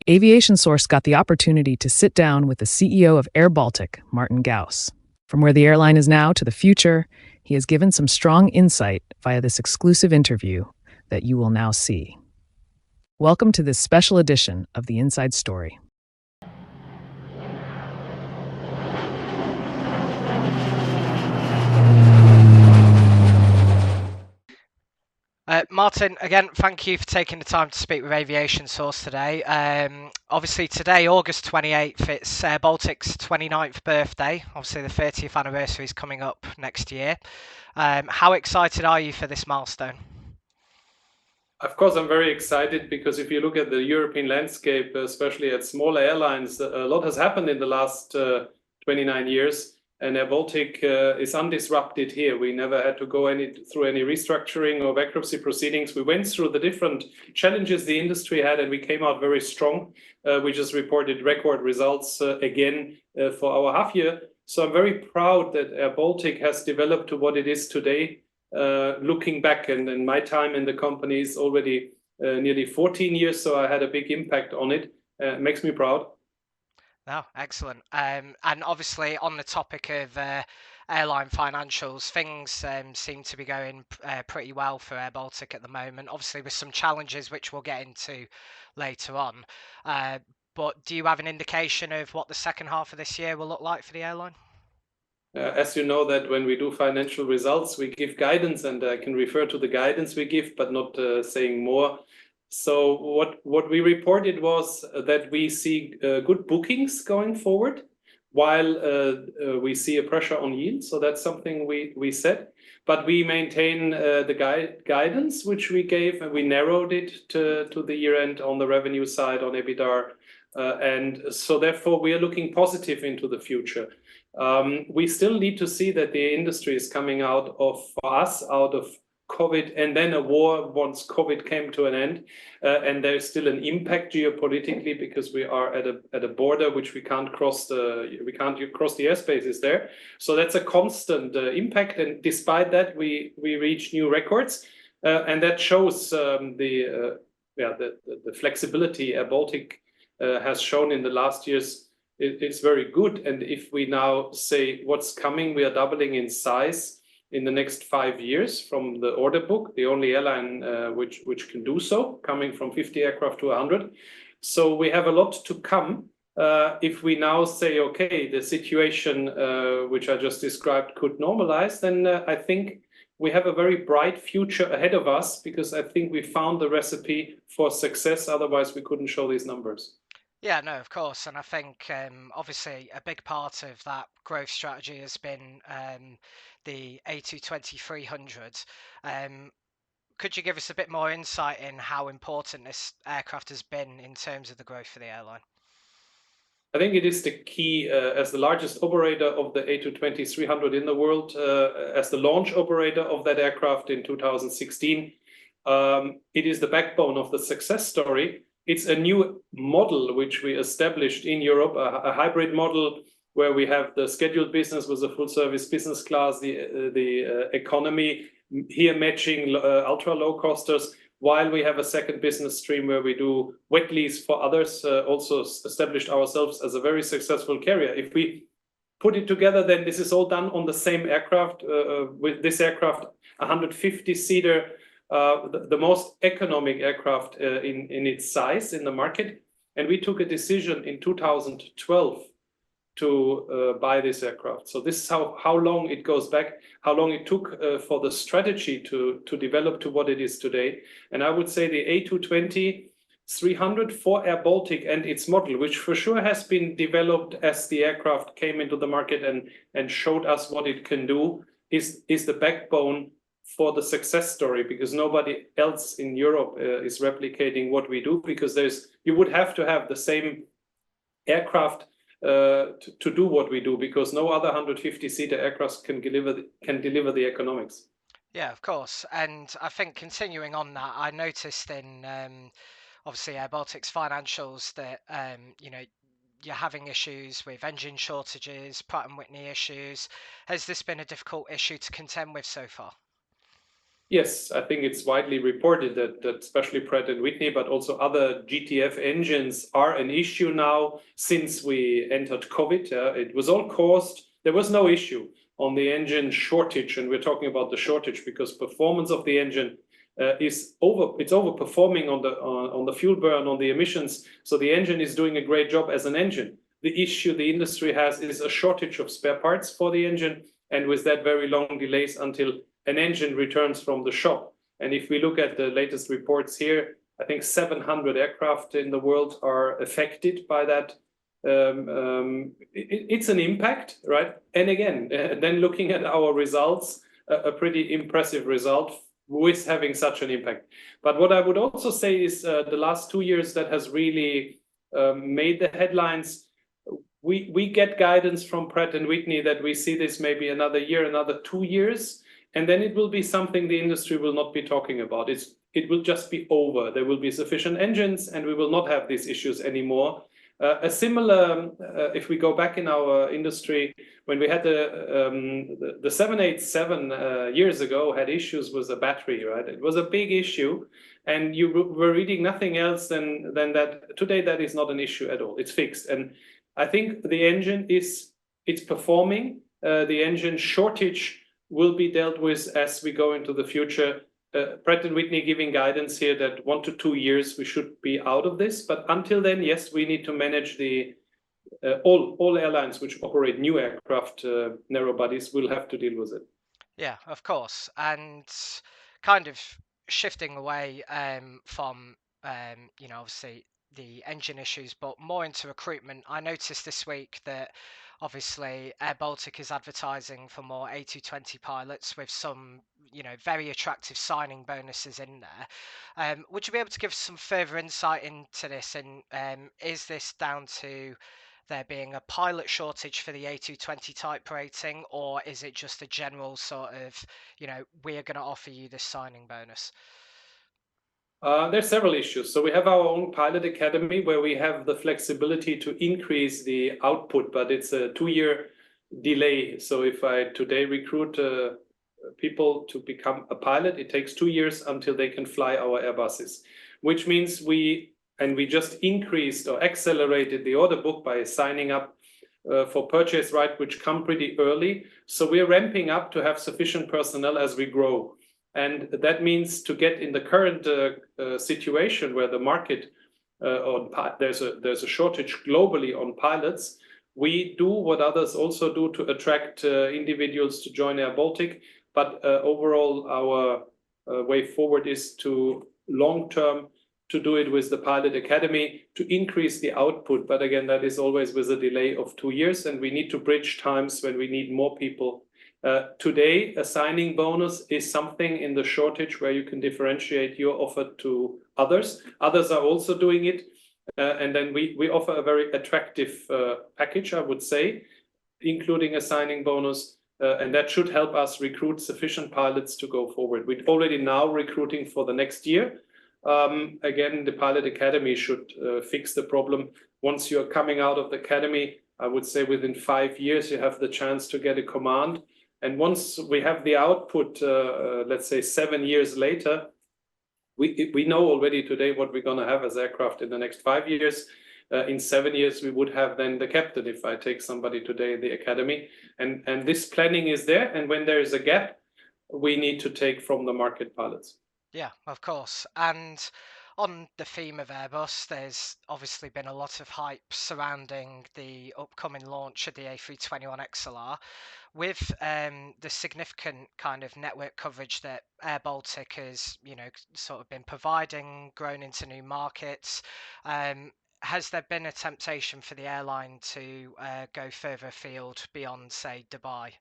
AviationSource got the opportunity to sit down with the CEO of airBaltic, Martin Gauss. From where the airline is now to the future, he has given some strong insight via this exclusive interview that you will now see. Welcome to this special edition of The Inside Story. Martin, again, thank you for taking the time to speak with AviationSource today. Obviously today, August 28th, it's airBaltic's 29th birthday. Obviously the 30th anniversary is coming up next year. How excited are you for this milestone? Of course, I'm very excited because if you look at the European landscape, especially at smaller airlines, a lot has happened in the last 29 years. And airBaltic is undisrupted here. We never had to go through any restructuring or bankruptcy proceedings. We went through the different challenges the industry had, and we came out very strong. We just reported record results again for our half year. So I'm very proud that airBaltic has developed to what it is today. Looking back, and my time in the company is already nearly 14 years, so I had a big impact on it. It makes me proud. No, excellent. And obviously on the topic of airline financials, things seem to be going pretty well for airBaltic at the moment, obviously with some challenges which we'll get into later on. But do you have an indication of what the second half of this year will look like for the airline? As you know, that when we do financial results, we give guidance, and I can refer to the guidance we give, but not saying more. So what we reported was that we see good bookings going forward, while we see a pressure on yield. So that's something we said. But we maintain the guidance which we gave, and we narrowed it to the year end on the revenue side, on EBITDA. And so therefore we are looking positive into the future. We still need to see that the industry is coming out of, for us, out of COVID and then a war once COVID came to an end. And there's still an impact geopolitically because we are at a border which we can't cross the airspaces there. So that's a constant impact. And despite that, we reach new records. And that shows the flexibility airBaltic has shown in the last years. It's very good. And if we now say what's coming, we are doubling in size in the next 5 years from the order book, the only airline which can do so, coming from 50 aircraft to 100. So we have a lot to come. If we now say, okay, the situation which I just described could normalize, then I think we have a very bright future ahead of us, because I think we found the recipe for success. Otherwise, we couldn't show these numbers. Yeah, no, of course. And I think obviously a big part of that growth strategy has been the A220-300. Could you give us a bit more insight in how important this aircraft has been in terms of the growth for the airline? I think it is the key as the largest operator of the A220-300 in the world, as the launch operator of that aircraft in 2016. It is the backbone of the success story. It's a new model which we established in Europe, a hybrid model where we have the scheduled business with a full service business class, the economy here matching ultra low costers, while we have a second business stream where we do wet lease for others, also established ourselves as a very successful carrier. If we put it together, then this is all done on the same aircraft, with this aircraft, 150-seater, the most economic aircraft in its size in the market. And we took a decision in 2012 to buy this aircraft. So this is how long it goes back, how long it took for the strategy to develop to what it is today. And I would say the A220-300 for airBaltic and its model, which for sure has been developed as the aircraft came into the market and showed us what it can do, is the backbone for the success story, because nobody else in Europe is replicating what we do, because you would have to have the same aircraft to do what we do, because no other 150-seater aircraft can deliver the economics. Yeah, of course. And I think continuing on that, I noticed in obviously airBaltic's financials that you're having issues with engine shortages, Pratt & Whitney issues. Has this been a difficult issue to contend with so far? Yes, I think it's widely reported that especially Pratt & Whitney, but also other GTF engines are an issue now since we entered COVID. It was all caused, there was no issue on the engine shortage, and we're talking about the shortage because performance of the engine it's overperforming on the fuel burn, on the emissions. So the engine is doing a great job as an engine. The issue the industry has is a shortage of spare parts for the engine, and with that very long delays until an engine returns from the shop. And if we look at the latest reports here, I think 700 aircraft in the world are affected by that. It's an impact, right? And again, then looking at our results, a pretty impressive result with having such an impact. But what I would also say is the last 2 years that has really made the headlines. We get guidance from Pratt & Whitney that we see this maybe another year, another 2 years, and then it will be something the industry will not be talking about. It will just be over. There will be sufficient engines and we will not have these issues anymore. A similar, if we go back in our industry, when we had the 787 years ago had issues with the battery, right? It was a big issue, and you were reading nothing else than that. Today, that is not an issue at all. It's fixed, and I think the engine it's performing. The engine shortage will be dealt with as we go into the future. Pratt & Whitney giving guidance here that 1 to 2 years we should be out of this. But until then, yes, we need to manage the all airlines which operate new aircraft, narrow bodies, will have to deal with it. Yeah, of course. And kind of shifting away from, obviously the engine issues, but more into recruitment. I noticed this week that obviously airBaltic is advertising for more A220 pilots with some, very attractive signing bonuses in there. Would you be able to give some further insight into this? And is this down to there being a pilot shortage for the A220 type rating, or is it just a general sort of, we are going to offer you this signing bonus? There's several issues. So we have our own pilot academy where we have the flexibility to increase the output, but it's a 2-year delay. So if I today recruit people to become a pilot, it takes 2 years until they can fly our Airbuses, which means we just increased or accelerated the order book by signing up for purchase right, which come pretty early. So we're ramping up to have sufficient personnel as we grow. And that means to get in the current situation where the market there's a shortage globally on pilots, we do what others also do to attract individuals to join airBaltic. But overall, our way forward is to long-term to do it with the pilot academy to increase the output. But again, that is always with a delay of 2 years, and we need to bridge times when we need more people. Today, a signing bonus is something in the shortage where you can differentiate your offer to others. Others are also doing it. And then we offer a very attractive package, I would say, including a signing bonus. And that should help us recruit sufficient pilots to go forward. We're already now recruiting for the next year. Again, the pilot academy should fix the problem. Once you're coming out of the academy, I would say within 5 years, you have the chance to get a command. And once we have the output, let's say 7 years later, we know already today what we're going to have as aircraft in the next 5 years. In 7 years, we would have then the captain if I take somebody today in the academy. And this planning is there. And when there is a gap, we need to take from the market pilots. Yeah, of course. And on the theme of Airbus, there's obviously been a lot of hype surrounding the upcoming launch of the A321XLR. With the significant kind of network coverage that airBaltic has, sort of been providing, grown into new markets, has there been a temptation for the airline to go further afield beyond, say, Dubai?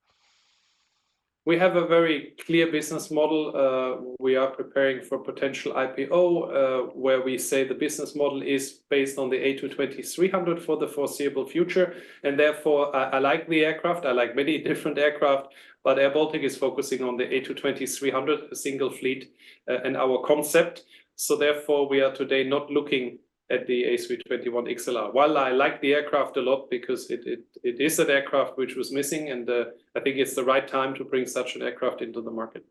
We have a very clear business model. We are preparing for potential IPO, where we say the business model is based on the A220-300 for the foreseeable future. And therefore, I like the aircraft. I like many different aircraft, but airBaltic is focusing on the A220-300, a single fleet, and our concept. So therefore, we are today not looking at the A321XLR. While I like the aircraft a lot because it is an aircraft which was missing, and I think it's the right time to bring such an aircraft into the market.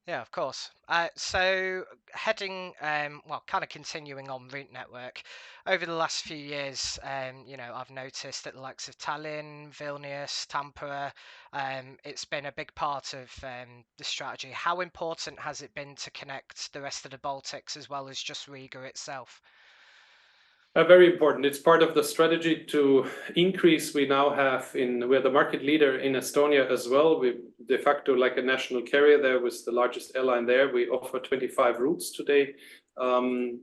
Yeah, of course. So heading, well, kind of continuing on route network, over the last few years, I've noticed that the likes of Tallinn, Vilnius, Tampere, it's been a big part of the strategy. How important has it been to connect the rest of the Baltics as well as just Riga itself? Very important. It's part of the strategy to increase. We're the market leader in Estonia as well. We de facto like a national carrier there with the largest airline there. We offer 25 routes today, 28%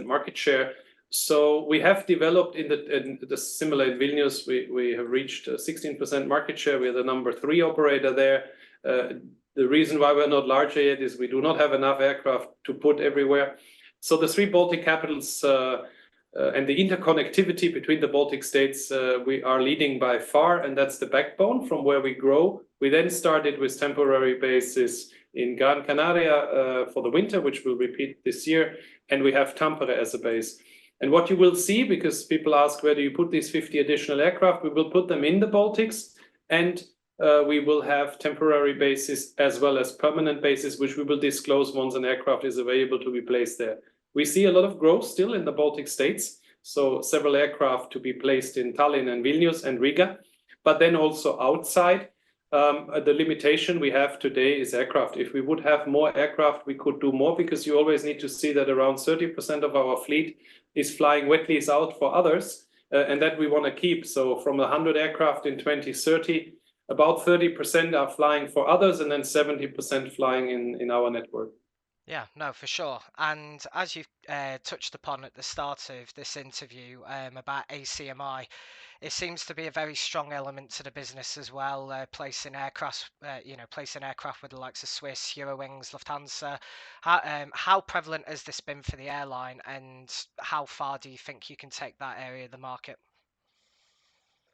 market share. So we have developed in the similar in Vilnius. We have reached 16% market share. We're the number 3 operator there. The reason why we're not larger yet is we do not have enough aircraft to put everywhere. So the 3 Baltic capitals and the interconnectivity between the Baltic states, we are leading by far, and that's the backbone from where we grow. We then started with temporary bases in Gran Canaria for the winter, which we'll repeat this year, and we have Tampere as a base. And what you will see, because people ask where do you put these 50 additional aircraft, we will put them in the Baltics, and we will have temporary bases as well as permanent bases, which we will disclose once an aircraft is available to be placed there. We see a lot of growth still in the Baltic states, so several aircraft to be placed in Tallinn and Vilnius and Riga, but then also outside. The limitation we have today is aircraft. If we would have more aircraft, we could do more, because you always need to see that around 30% of our fleet is flying wet lease out for others, and that we want to keep. So from 100 aircraft in 2030, about 30% are flying for others, and then 70% flying in our network. Yeah, no, for sure. And as you've touched upon at the start of this interview about ACMI, it seems to be a very strong element to the business as well, placing aircraft, placing aircraft with the likes of Swiss, Eurowings, Lufthansa. How prevalent has this been for the airline, and how far do you think you can take that area of the market?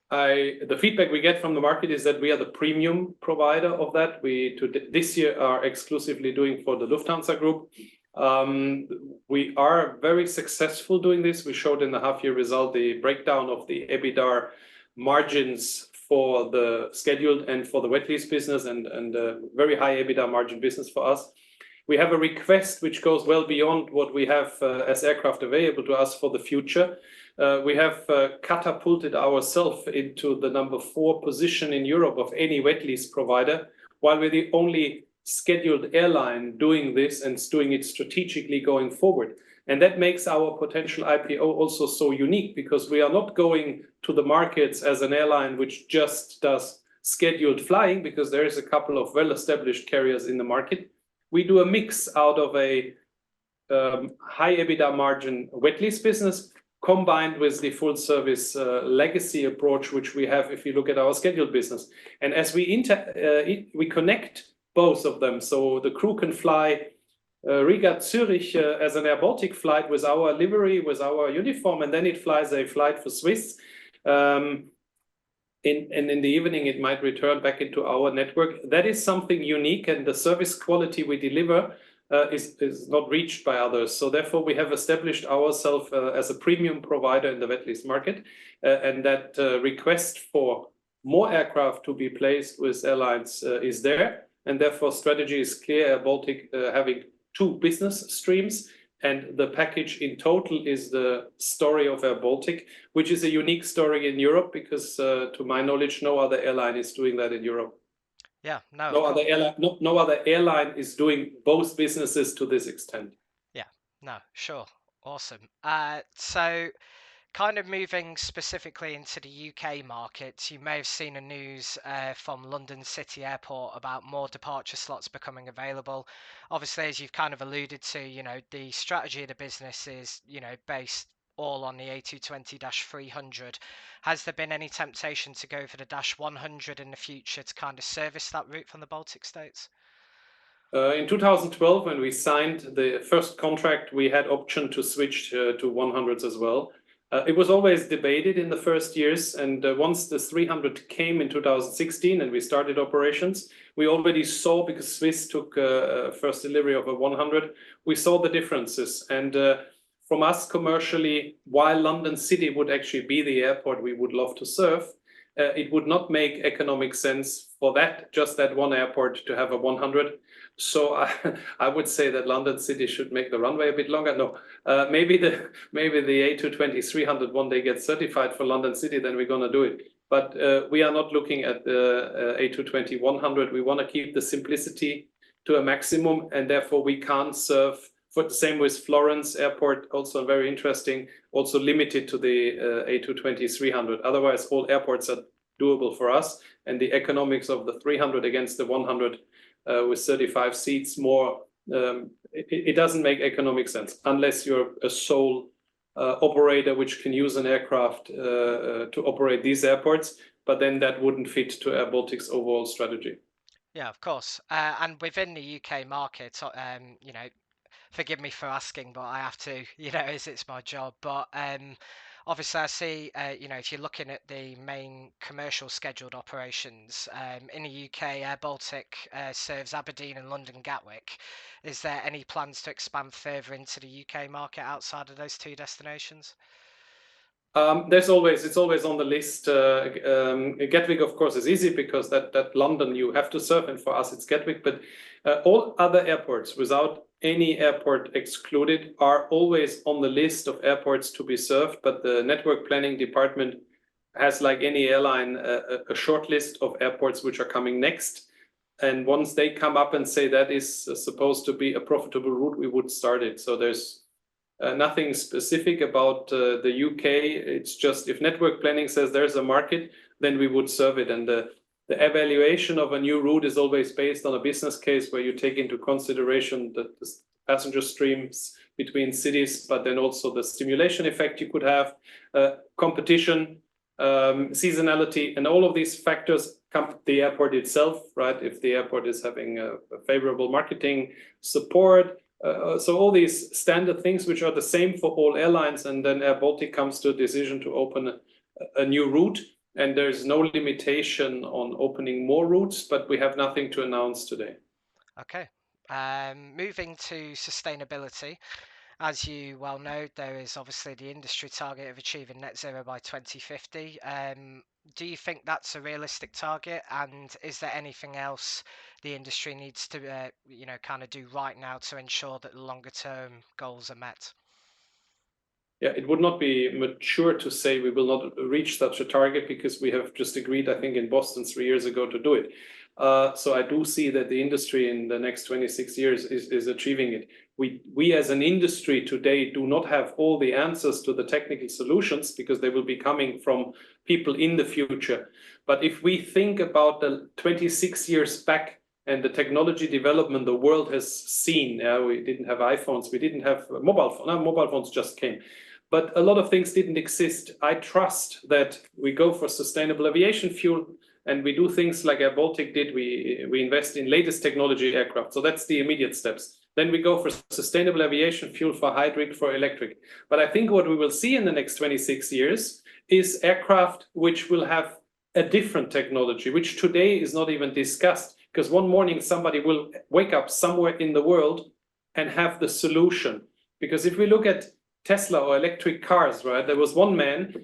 The feedback we get from the market is that we are the premium provider of that. This year are exclusively doing for the Lufthansa Group. We are very successful doing this. We showed in the half-year result the breakdown of the EBITDA margins for the scheduled and for the wet lease business, and a very high EBITDA margin business for us. We have a request which goes well beyond what we have as aircraft available to us for the future. We have catapulted ourselves into the number 4 position in Europe of any wet lease provider, while we're the only scheduled airline doing this and doing it strategically going forward. And that makes our potential IPO also so unique, because we are not going to the markets as an airline which just does scheduled flying, because there is a couple of well-established carriers in the market. We do a mix out of a high EBITDA margin wet lease business combined with the full service legacy approach, which we have if you look at our scheduled business. And as we connect both of them, so the crew can fly Riga Zurich as an airBaltic flight with our livery, with our uniform, and then it flies a flight for Swiss. And in the evening, it might return back into our network. That is something unique, and the service quality we deliver is not reached by others. So therefore, we have established ourselves as a premium provider in the wet lease market, and that request for more aircraft to be placed with airlines is there. And therefore, strategy is clear, airBaltic having 2 business streams, and the package in total is the story of airBaltic, which is a unique story in Europe, because to my knowledge, no other airline is doing that in Europe. Yeah, no. No other airline is doing both businesses to this extent. Yeah, no, sure. Awesome. So kind of moving specifically into the UK market, you may have seen a news from London City Airport about more departure slots becoming available. Obviously, as you've kind of alluded to, the strategy of the business is, based all on the A220-300. Has there been any temptation to go for the -100 in the future to kind of service that route from the Baltic states? In 2012, when we signed the first contract, we had option to switch to 100s as well. It was always debated in the first years, and once the 300 came in 2016 and we started operations, we already saw, because Swiss took first delivery of a 100, we saw the differences. And from us commercially, while London City would actually be the airport we would love to serve, it would not make economic sense for just that one airport to have a 100. So I would say that London City should make the runway a bit longer. No, maybe the A220-300 one day gets certified for London City, then we're going to do it. But we are not looking at the A220-100. We want to keep the simplicity to a maximum, and therefore we can't serve. For the same with Florence Airport, also very interesting, also limited to the A220-300. Otherwise, all airports are doable for us, and the economics of the 300 against the 100 with 35 seats more, it doesn't make economic sense unless you're a sole operator which can use an aircraft to operate these airports, but then that wouldn't fit to airBaltic's overall strategy. Yeah, of course. And within the UK market, you know, forgive me for asking, but I have to, you know, as it's my job. But obviously, I see, you know, if you're looking at the main commercial scheduled operations in the UK, airBaltic serves Aberdeen and London Gatwick. Is there any plans to expand further into the UK market outside of those two destinations? It's always on the list. Gatwick, of course, is easy because that London you have to serve, and for us it's Gatwick. But all other airports, without any airport excluded, are always on the list of airports to be served. But the network planning department has, like any airline, a short list of airports which are coming next. And once they come up and say that is supposed to be a profitable route, we would start it. So there's nothing specific about the UK. It's just if network planning says there's a market, then we would serve it. And the evaluation of a new route is always based on a business case where you take into consideration the passenger streams between cities, but then also the stimulation effect you could have, competition, seasonality, and all of these factors come to the airport itself, right? If the airport is having a favorable marketing support, so all these standard things which are the same for all airlines, and then airBaltic comes to a decision to open a new route, and there's no limitation on opening more routes, but we have nothing to announce today. Okay. Moving to sustainability. As you well know, there is obviously the industry target of achieving net zero by 2050. Do you think that's a realistic target? And is there anything else the industry needs to, you know, kind of do right now to ensure that the longer term goals are met? Yeah, it would not be mature to say we will not reach such a target because we have just agreed, I think, in Boston 3 years ago to do it. So I do see that the industry in the next 26 years is achieving it. We as an industry today do not have all the answers to the technical solutions because they will be coming from people in the future. But if we think about the 26 years back and the technology development the world has seen, we didn't have iPhones, we didn't have mobile phones. No, mobile phones just came. But a lot of things didn't exist. I trust that we go for sustainable aviation fuel, and we do things like airBaltic did. We invest in latest technology aircraft. So that's the immediate steps. Then we go for sustainable aviation fuel, for hybrid, for electric. But I think what we will see in the next 26 years is aircraft which will have a different technology, which today is not even discussed. Because one morning somebody will wake up somewhere in the world and have the solution. Because if we look at Tesla or electric cars, right? There was one man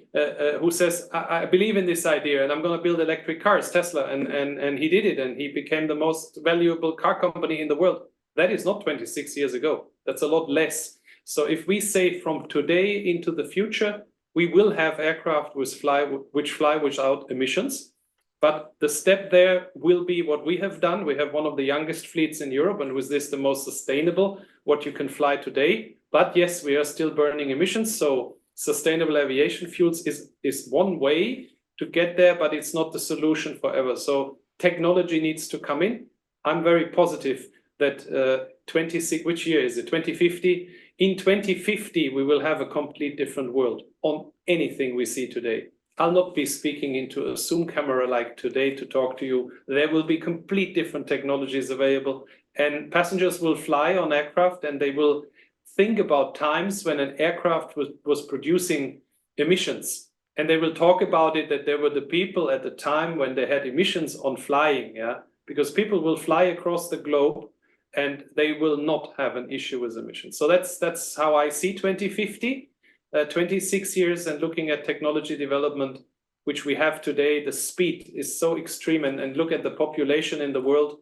who says, I believe in this idea and I'm going to build electric cars, Tesla. And he did it, and he became the most valuable car company in the world. That is not 26 years ago. That's a lot less. So if we say from today into the future, we will have aircraft which fly without emissions. But the step there will be what we have done. We have one of the youngest fleets in Europe, and with this, the most sustainable, what you can fly today. But yes, we are still burning emissions. So sustainable aviation fuels is one way to get there, but it's not the solution forever. So technology needs to come in. I'm very positive that 26, which year is it? 2050. In 2050, we will have a complete different world on anything we see today. I'll not be speaking into a Zoom camera like today to talk to you. There will be complete different technologies available, and passengers will fly on aircraft, and they will think about times when an aircraft was producing emissions. And they will talk about it, that there were the people at the time when they had emissions on flying, yeah? Because people will fly across the globe and they will not have an issue with emissions. So that's how I see 2050. 26 years and looking at technology development, which we have today, the speed is so extreme, and look at the population in the world.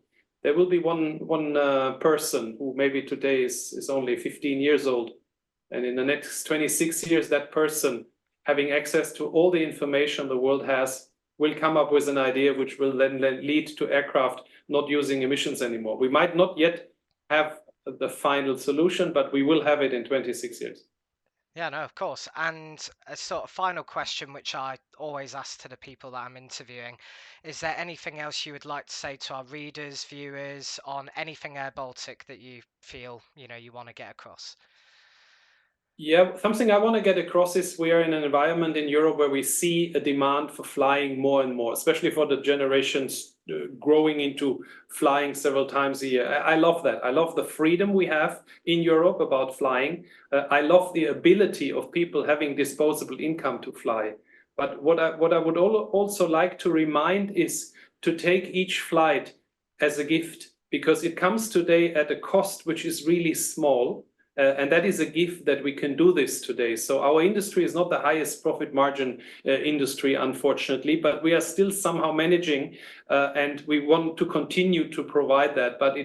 There will be one person who maybe today is only 15 years old, and in the next 26 years, that person, having access to all the information the world has, will come up with an idea which will then lead to aircraft not using emissions anymore. We might not yet have the final solution, but we will have it in 26 years. Yeah, no, of course. And a sort of final question, which I always ask to the people that I'm interviewing, is there anything else you would like to say to our readers, viewers, on anything airBaltic that you feel, you want to get across? Yeah, something I want to get across is we are in an environment in Europe where we see a demand for flying more and more, especially for the generations growing into flying several times a year. I love that. I love the freedom we have in Europe about flying. I love the ability of people having disposable income to fly. But what I would also like to remind is to take each flight as a gift, because it comes today at a cost which is really small. And that is a gift that we can do this today. So our industry is not the highest profit margin industry, unfortunately, but we are still somehow managing, and we want to continue to provide that. But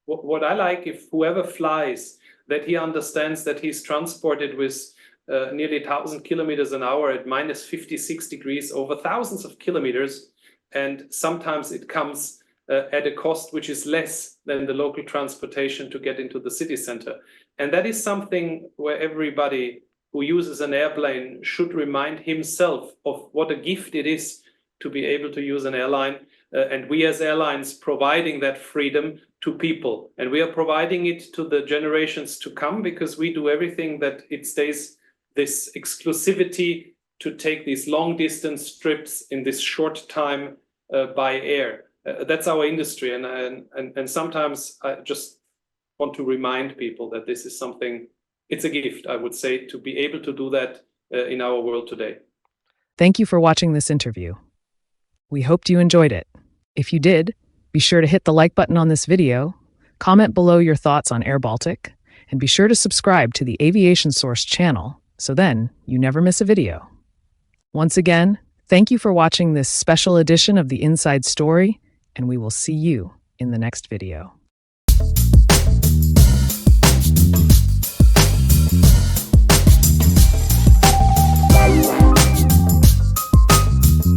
what I like, if whoever flies, that he understands that he's transported with nearly 1,000 kilometers an hour at minus 56 degrees over thousands of kilometers. And sometimes it comes at a cost which is less than the local transportation to get into the city center. And that is something where everybody who uses an airplane should remind himself of what a gift it is to be able to use an airline. And we as airlines providing that freedom to people. And we are providing it to the generations to come, because we do everything that it stays this exclusivity to take these long distance trips in this short time by air. That's our industry, and sometimes I just want to remind people that this is something, it's a gift, I would say, to be able to do that in our world today. Thank you for watching this interview. We hoped you enjoyed it. If you did, be sure to hit the like button on this video, comment below your thoughts on airBaltic, and be sure to subscribe to the AviationSource channel so then you never miss a video. Once again, thank you for watching this special edition of The Inside Story, and we will see you in the next video.